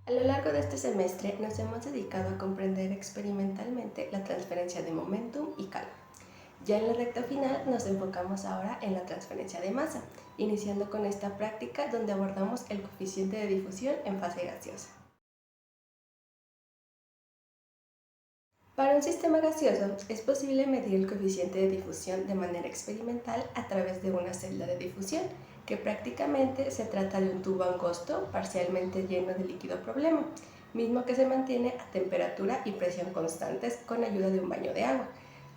A lo largo de este semestre nos hemos dedicado a comprender experimentalmente la transferencia de momentum y calor. Ya en la recta final nos enfocamos ahora en la transferencia de masa, iniciando con esta práctica donde abordamos el coeficiente de difusión en fase gaseosa. Para un sistema gaseoso es posible medir el coeficiente de difusión de manera experimental a través de una celda de difusión, que prácticamente se trata de un tubo angosto parcialmente lleno de líquido problema, mismo que se mantiene a temperatura y presión constantes con ayuda de un baño de agua.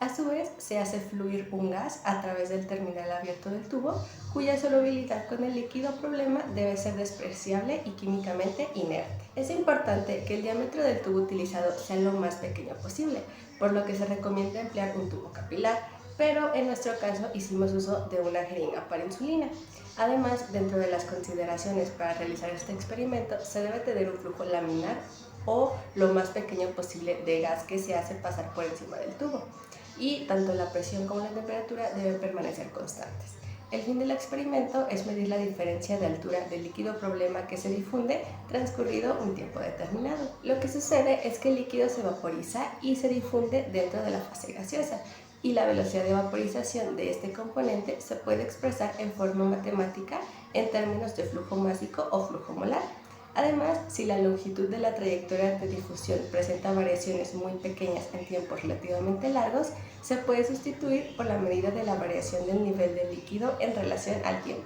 A su vez, se hace fluir un gas a través del terminal abierto del tubo, cuya solubilidad con el líquido problema debe ser despreciable y químicamente inerte. Es importante que el diámetro del tubo utilizado sea lo más pequeño posible, por lo que se recomienda emplear un tubo capilar, pero en nuestro caso hicimos uso de una jeringa para insulina. Además, dentro de las consideraciones para realizar este experimento, se debe tener un flujo laminar o lo más pequeño posible de gas que se hace pasar por encima del tubo, y tanto la presión como la temperatura deben permanecer constantes. El fin del experimento es medir la diferencia de altura del líquido problema que se difunde transcurrido un tiempo determinado. Lo que sucede es que el líquido se vaporiza y se difunde dentro de la fase gaseosa, y la velocidad de vaporización de este componente se puede expresar en forma matemática en términos de flujo másico o flujo molar. Además, si la longitud de la trayectoria de difusión presenta variaciones muy pequeñas en tiempos relativamente largos, se puede sustituir por la medida de la variación del nivel del líquido en relación al tiempo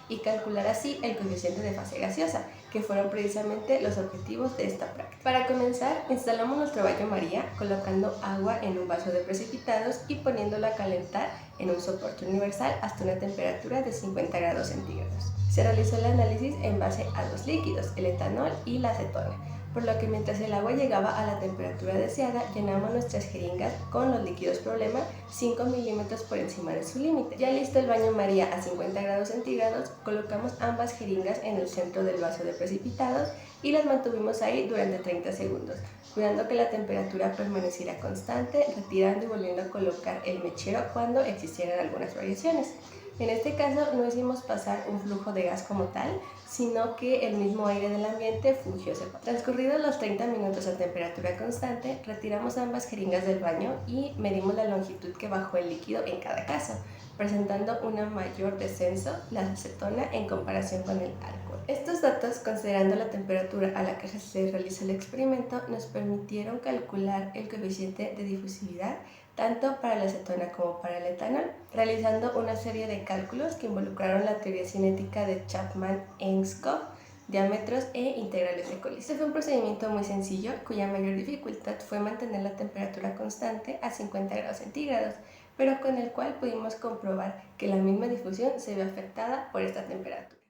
y calcular así el coeficiente de fase gaseosa, que fueron precisamente los objetivos de esta práctica. Para comenzar, instalamos nuestro baño María colocando agua en un vaso de precipitados y poniéndolo a calentar en un soporte universal hasta una temperatura de 50 grados centígrados. Se realizó el análisis en base a dos líquidos, el etanol y la acetona, por lo que mientras el agua llegaba a la temperatura deseada, llenamos nuestras jeringas con los líquidos problema 5 milímetros por encima de su límite. Ya listo el baño María a 50 grados centígrados, colocamos ambas jeringas en el centro del vaso de precipitados y las mantuvimos ahí durante 30 segundos, cuidando que la temperatura permaneciera constante, retirando y volviendo a colocar el mechero cuando existieran algunas variaciones. En este caso no hicimos pasar un flujo de gas como tal, sino que el mismo aire del ambiente fungió separado. Transcurridos los 30 minutos a temperatura constante, retiramos ambas jeringas del baño y medimos la longitud que bajó el líquido en cada caso, presentando un mayor descenso, la acetona, en comparación con el alcohol. Estos datos, considerando la temperatura a la que se realizó el experimento, nos permitieron calcular el coeficiente de difusividad tanto para la acetona como para el etanol, realizando una serie de cálculos que involucraron la teoría cinética de Chapman-Enskog, diámetros e integrales de Colli. Este fue un procedimiento muy sencillo, cuya mayor dificultad fue mantener la temperatura constante a 50 grados centígrados, pero con el cual pudimos comprobar que la misma difusión se ve afectada por esta temperatura.